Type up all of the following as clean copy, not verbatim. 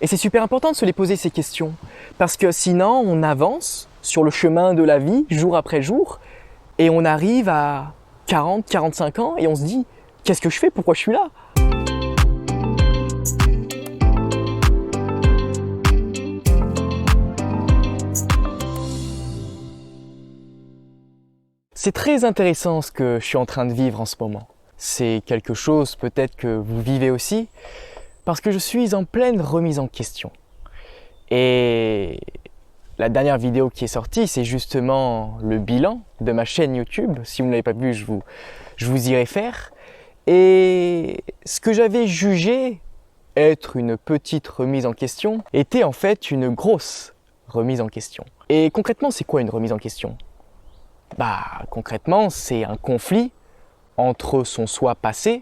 Et c'est super important de se les poser ces questions, parce que sinon on avance sur le chemin de la vie, jour après jour, et on arrive à 40, 45 ans et on se dit « Qu'est-ce que je fais? Pourquoi je suis là ?» C'est très intéressant ce que je suis en train de vivre en ce moment. C'est quelque chose peut-être que vous vivez aussi, parce que je suis en pleine remise en question. Et la dernière vidéo qui est sortie, c'est justement le bilan de ma chaîne YouTube. Si vous ne l'avez pas vu, je vous y réfère. Et ce que j'avais jugé être une petite remise en question était en fait une grosse remise en question. Et concrètement, c'est quoi une remise en question ? Concrètement, c'est un conflit entre son soi passé,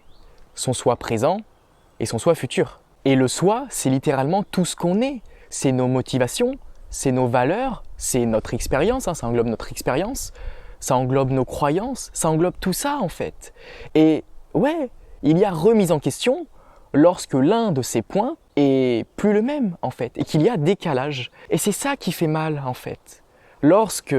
son soi présent et son soi futur. Et le soi, c'est littéralement tout ce qu'on est. C'est nos motivations, c'est nos valeurs, c'est notre expérience, ça englobe notre expérience, ça englobe nos croyances, ça englobe tout ça en fait. Et ouais, il y a remise en question lorsque l'un de ces points est plus le même en fait, et qu'il y a décalage. Et c'est ça qui fait mal en fait. Lorsque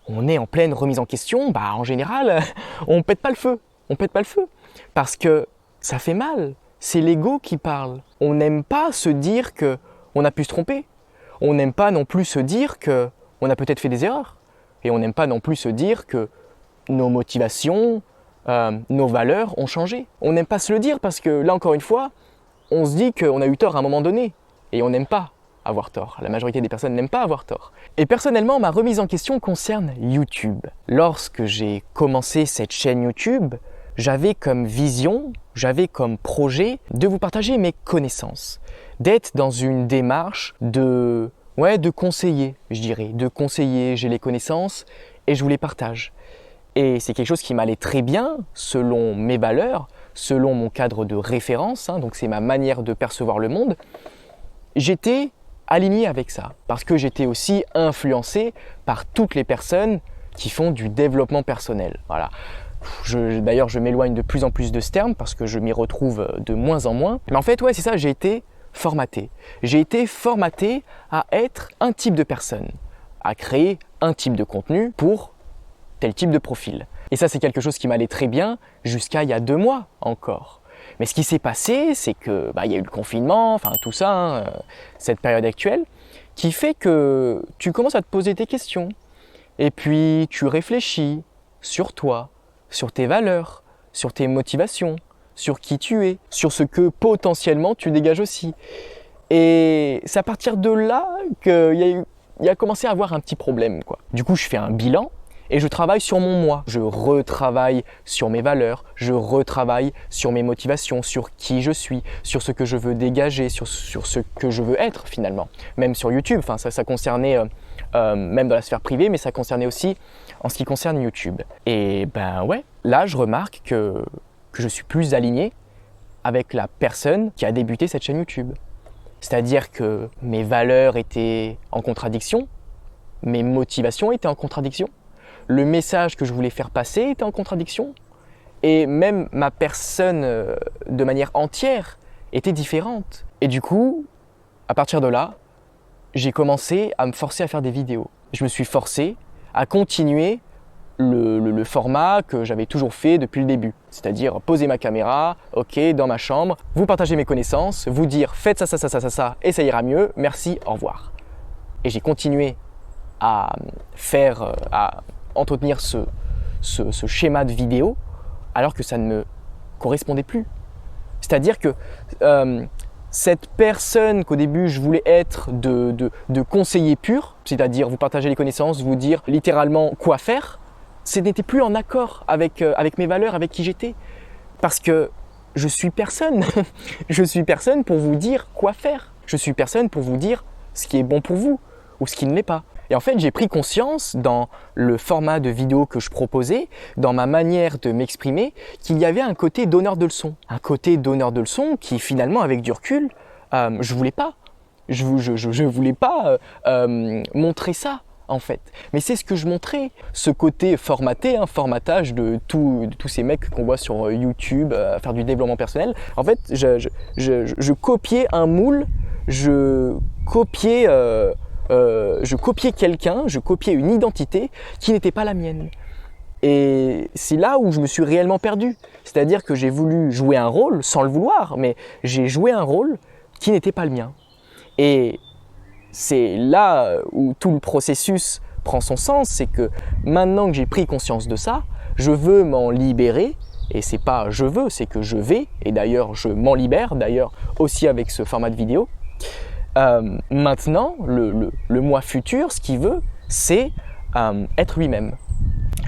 on est en pleine remise en question, en général, on pète pas le feu. On pète pas le feu. Parce que ça fait mal. C'est l'ego qui parle. On n'aime pas se dire qu'on a pu se tromper. On n'aime pas non plus se dire qu'on a peut-être fait des erreurs. Et on n'aime pas non plus se dire que nos motivations, nos valeurs ont changé. On n'aime pas se le dire parce que là, encore une fois, on se dit qu'on a eu tort à un moment donné. Et on n'aime pas avoir tort. La majorité des personnes n'aiment pas avoir tort. Et personnellement, ma remise en question concerne YouTube. Lorsque j'ai commencé cette chaîne YouTube, j'avais comme vision, j'avais comme projet de vous partager mes connaissances, d'être dans une démarche de conseiller, je dirais, de conseiller, j'ai les connaissances et je vous les partage. Et c'est quelque chose qui m'allait très bien selon mes valeurs, selon mon cadre de référence, donc c'est ma manière de percevoir le monde. J'étais aligné avec ça, parce que j'étais aussi influencé par toutes les personnes qui font du développement personnel. Voilà. D'ailleurs, je m'éloigne de plus en plus de ce terme parce que je m'y retrouve de moins en moins. Mais en fait, c'est ça, j'ai été formaté. J'ai été formaté à être un type de personne, à créer un type de contenu pour tel type de profil. Et ça, c'est quelque chose qui m'allait très bien jusqu'à il y a 2 mois encore. Mais ce qui s'est passé, c'est que y a eu le confinement, tout ça, cette période actuelle, qui fait que tu commences à te poser tes questions. Et puis tu réfléchis sur toi, sur tes valeurs, sur tes motivations, sur qui tu es, sur ce que potentiellement tu dégages aussi. Et c'est à partir de là qu'il y a commencé à avoir un petit problème, quoi. Du coup, je fais un bilan. Et je travaille sur mon moi, je retravaille sur mes valeurs, je retravaille sur mes motivations, sur qui je suis, sur ce que je veux dégager, sur ce que je veux être finalement. Même sur YouTube, ça concernait même dans la sphère privée, mais ça concernait aussi en ce qui concerne YouTube. Et là je remarque que je suis plus aligné avec la personne qui a débuté cette chaîne YouTube. C'est-à-dire que mes valeurs étaient en contradiction, mes motivations étaient en contradiction. Le message que je voulais faire passer était en contradiction et même ma personne de manière entière était différente. Et du coup, à partir de là, j'ai commencé à me forcer à faire des vidéos. Je me suis forcé à continuer le format que j'avais toujours fait depuis le début. C'est-à-dire poser ma caméra, dans ma chambre, vous partager mes connaissances, vous dire faites ça et ça ira mieux, merci, au revoir. Et j'ai continué à entretenir ce schéma de vidéo alors que ça ne me correspondait plus. C'est-à-dire que cette personne qu'au début je voulais être de conseiller pur, c'est-à-dire vous partager les connaissances, vous dire littéralement quoi faire, ce n'était plus en accord avec mes valeurs, avec qui j'étais. Parce que je suis personne. Je suis personne pour vous dire quoi faire. Je suis personne pour vous dire ce qui est bon pour vous ou ce qui ne l'est pas. Et en fait, j'ai pris conscience dans le format de vidéo que je proposais, dans ma manière de m'exprimer, qu'il y avait un côté donneur de leçons. Un côté donneur de leçons qui finalement, avec du recul, je voulais pas. Je voulais pas montrer ça en fait. Mais c'est ce que je montrais, ce côté formaté, formatage de tous ces mecs qu'on voit sur YouTube, faire du développement personnel. En fait, je copiais un moule je copiais, quelqu'un, je copiais une identité qui n'était pas la mienne. Et c'est là où je me suis réellement perdu. C'est-à-dire que j'ai voulu jouer un rôle, sans le vouloir, mais j'ai joué un rôle qui n'était pas le mien. Et c'est là où tout le processus prend son sens, c'est que maintenant que j'ai pris conscience de ça, je veux m'en libérer. Et c'est pas je veux, c'est que je vais. Et d'ailleurs, je m'en libère, d'ailleurs aussi avec ce format de vidéo. Maintenant, le moi futur, ce qu'il veut, c'est être lui-même.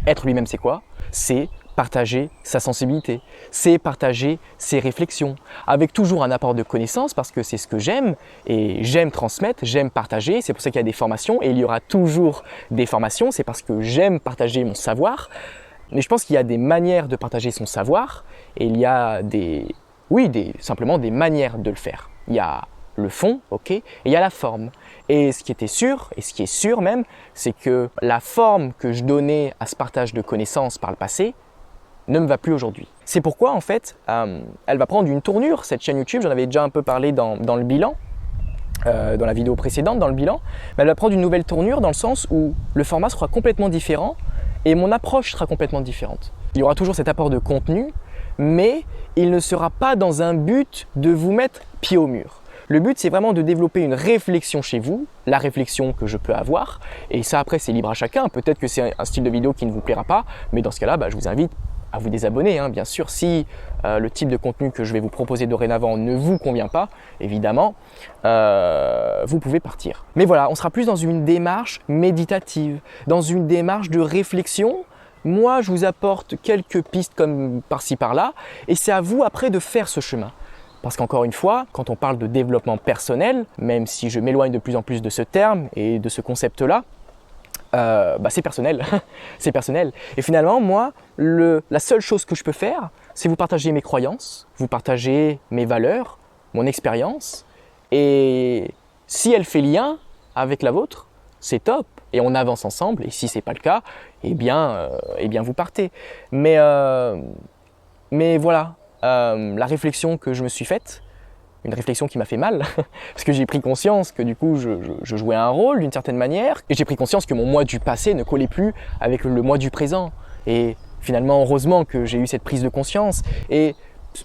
Être lui-même, c'est quoi? C'est partager sa sensibilité, c'est partager ses réflexions, avec toujours un apport de connaissances parce que c'est ce que j'aime et j'aime transmettre, j'aime partager, c'est pour ça qu'il y a des formations et il y aura toujours des formations, c'est parce que j'aime partager mon savoir, mais je pense qu'il y a des manières de partager son savoir et il y a simplement des manières de le faire. Il y a le fond, ok, et il y a la forme. Et ce qui était sûr, et ce qui est sûr même, c'est que la forme que je donnais à ce partage de connaissances par le passé ne me va plus aujourd'hui. C'est pourquoi en fait, elle va prendre une tournure, cette chaîne YouTube, j'en avais déjà un peu parlé dans le bilan, dans la vidéo précédente, dans le bilan, mais elle va prendre une nouvelle tournure dans le sens où le format sera complètement différent et mon approche sera complètement différente. Il y aura toujours cet apport de contenu, mais il ne sera pas dans un but de vous mettre pied au mur. Le but, c'est vraiment de développer une réflexion chez vous, la réflexion que je peux avoir. Et ça, après, c'est libre à chacun. Peut-être que c'est un style de vidéo qui ne vous plaira pas, mais dans ce cas-là, je vous invite à vous désabonner. Bien sûr, si le type de contenu que je vais vous proposer dorénavant ne vous convient pas, évidemment, vous pouvez partir. Mais voilà, on sera plus dans une démarche méditative, dans une démarche de réflexion. Moi, je vous apporte quelques pistes comme par-ci par-là, et c'est à vous après de faire ce chemin. Parce qu'encore une fois, quand on parle de développement personnel, même si je m'éloigne de plus en plus de ce terme et de ce concept-là, c'est personnel. C'est personnel. Et finalement, moi, la seule chose que je peux faire, c'est vous partager mes croyances, vous partager mes valeurs, mon expérience. Et si elle fait lien avec la vôtre, c'est top. Et on avance ensemble. Et si ce n'est pas le cas, eh bien vous partez. Mais voilà. La réflexion que je me suis faite, une réflexion qui m'a fait mal, parce que j'ai pris conscience que du coup je jouais un rôle d'une certaine manière, et j'ai pris conscience que mon moi du passé ne collait plus avec le moi du présent. Et finalement, heureusement que j'ai eu cette prise de conscience. Et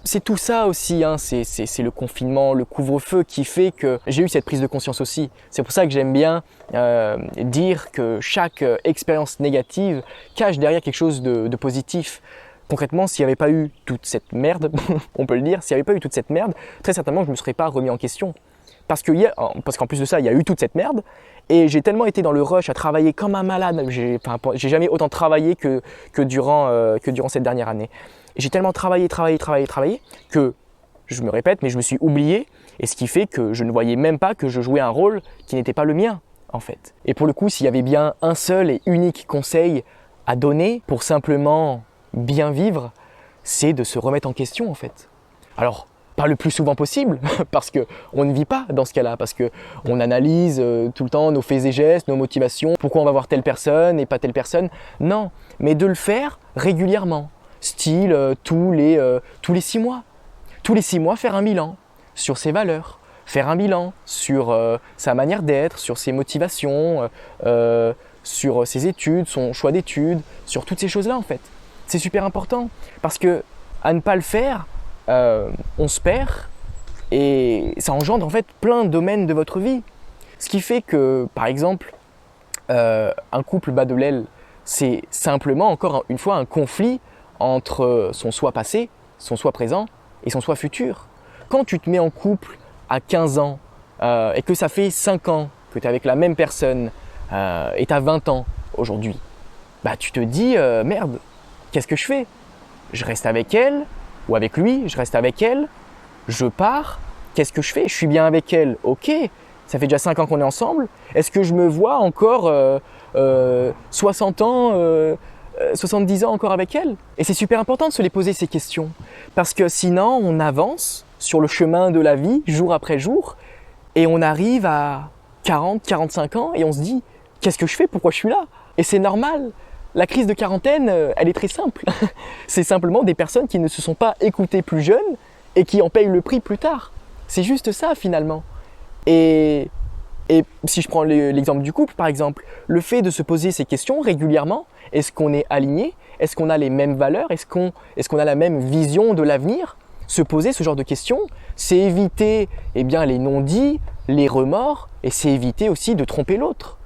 c'est tout ça aussi, c'est le confinement, le couvre-feu qui fait que j'ai eu cette prise de conscience aussi. C'est pour ça que j'aime bien dire que chaque expérience négative cache derrière quelque chose de positif. Concrètement, s'il n'y avait pas eu toute cette merde, on peut le dire, s'il n'y avait pas eu toute cette merde, très certainement je ne me serais pas remis en question. Parce qu'en plus de ça, il y a eu toute cette merde et j'ai tellement été dans le rush à travailler comme un malade. J'ai jamais autant travaillé que durant cette dernière année. Et j'ai tellement travaillé que, je me répète, mais je me suis oublié et ce qui fait que je ne voyais même pas que je jouais un rôle qui n'était pas le mien en fait. Et pour le coup, s'il y avait bien un seul et unique conseil à donner pour simplement bien vivre, c'est de se remettre en question en fait. Alors, pas le plus souvent possible, parce qu'on ne vit pas dans ce cas-là, parce qu'on analyse tout le temps nos faits et gestes, nos motivations, pourquoi on va voir telle personne et pas telle personne. Non, mais de le faire régulièrement, style tous les 6 mois. Tous les 6 mois, faire un bilan sur ses valeurs, faire un bilan sur sa manière d'être, sur ses motivations, sur ses études, son choix d'études, sur toutes ces choses-là en fait. C'est super important parce que à ne pas le faire, on se perd et ça engendre en fait plein de domaines de votre vie. Ce qui fait que, par exemple, un couple bat de l'aile, c'est simplement encore une fois un conflit entre son soi passé, son soi présent et son soi futur. Quand tu te mets en couple à 15 ans et que ça fait 5 ans que tu es avec la même personne et tu as 20 ans aujourd'hui, tu te dis merde. Qu'est-ce que je fais? Je reste avec elle ou avec lui, je reste avec elle, je pars, qu'est-ce que je fais? Je suis bien avec elle, ok, ça fait déjà 5 ans qu'on est ensemble, est-ce que je me vois encore 60 ans, 70 ans encore avec elle? Et c'est super important de se les poser ces questions, parce que sinon on avance sur le chemin de la vie, jour après jour, et on arrive à 40, 45 ans et on se dit, qu'est-ce que je fais? Pourquoi je suis là? Et c'est normal. La crise de quarantaine, elle est très simple. C'est simplement des personnes qui ne se sont pas écoutées plus jeunes et qui en payent le prix plus tard. C'est juste ça finalement. Et si je prends l'exemple du couple, par exemple, le fait de se poser ces questions régulièrement, est-ce qu'on est aligné? Est-ce qu'on a les mêmes valeurs? Est-ce qu'on a la même vision de l'avenir? Se poser ce genre de questions, c'est éviter les non-dits, les remords, et c'est éviter aussi de tromper l'autre.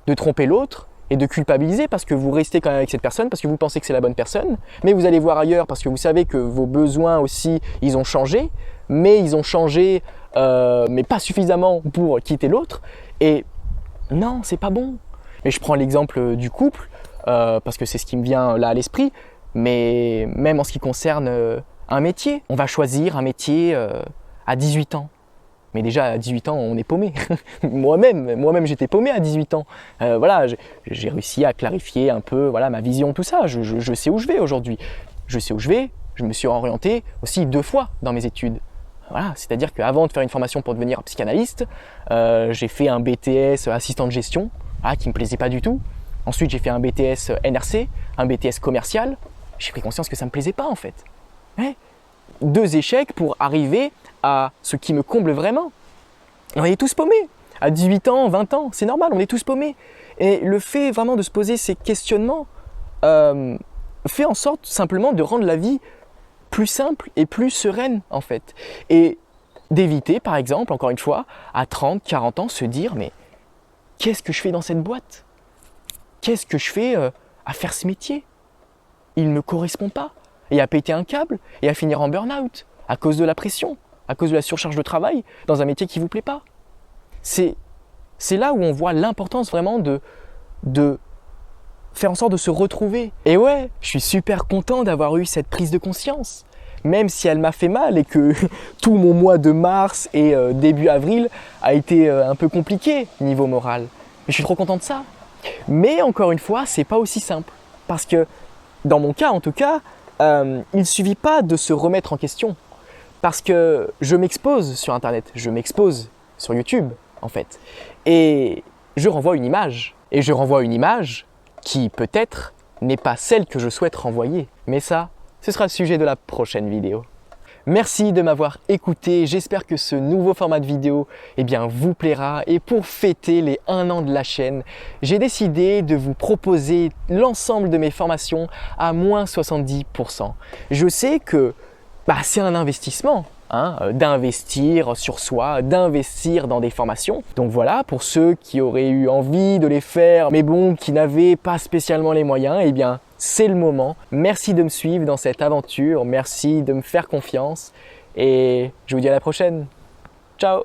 De tromper l'autre et de culpabiliser parce que vous restez quand même avec cette personne, parce que vous pensez que c'est la bonne personne, mais vous allez voir ailleurs parce que vous savez que vos besoins aussi, ils ont changé, mais ils ont changé mais pas suffisamment pour quitter l'autre. Et non, c'est pas bon. Mais je prends l'exemple du couple parce que c'est ce qui me vient là à l'esprit. Mais même en ce qui concerne un métier, on va choisir un métier à 18 ans. Mais déjà à 18 ans, on est paumé. Moi-même, j'étais paumé à 18 ans. Voilà, j'ai réussi à clarifier un peu ma vision, tout ça. Je sais où je vais aujourd'hui. Je sais où je vais. Je me suis orienté aussi 2 fois dans mes études. Voilà, c'est-à-dire qu'avant de faire une formation pour devenir psychanalyste, j'ai fait un BTS assistant de gestion, qui ne me plaisait pas du tout. Ensuite, j'ai fait un BTS NRC, un BTS commercial. J'ai pris conscience que ça ne me plaisait pas en fait. Ouais. 2 échecs pour arriver à ce qui me comble vraiment. On est tous paumés. À 18 ans, 20 ans, c'est normal, on est tous paumés. Et le fait vraiment de se poser ces questionnements fait en sorte simplement de rendre la vie plus simple et plus sereine en fait. Et d'éviter par exemple, encore une fois, à 30, 40 ans, se dire mais qu'est-ce que je fais dans cette boîte? Qu'est-ce que je fais à faire ce métier? Il ne me correspond pas. Et à péter un câble et à finir en burn-out à cause de la pression, à cause de la surcharge de travail dans un métier qui ne vous plaît pas. C'est là où on voit l'importance vraiment de faire en sorte de se retrouver. Et ouais, je suis super content d'avoir eu cette prise de conscience, même si elle m'a fait mal et que tout mon mois de mars et début avril a été un peu compliqué niveau moral. Mais je suis trop content de ça. Mais encore une fois, c'est pas aussi simple. Parce que, dans mon cas en tout cas, il ne suffit pas de se remettre en question. Parce que je m'expose sur Internet, je m'expose sur YouTube en fait. Et je renvoie une image. Et je renvoie une image qui peut-être n'est pas celle que je souhaite renvoyer. Mais ça, ce sera le sujet de la prochaine vidéo. Merci de m'avoir écouté, j'espère que ce nouveau format de vidéo vous plaira. Et pour fêter les 1 an de la chaîne, j'ai décidé de vous proposer l'ensemble de mes formations à moins 70%. Je sais que c'est un investissement. D'investir sur soi, d'investir dans des formations. Donc voilà, pour ceux qui auraient eu envie de les faire, mais bon, qui n'avaient pas spécialement les moyens, c'est le moment. Merci de me suivre dans cette aventure, merci de me faire confiance et je vous dis à la prochaine. Ciao!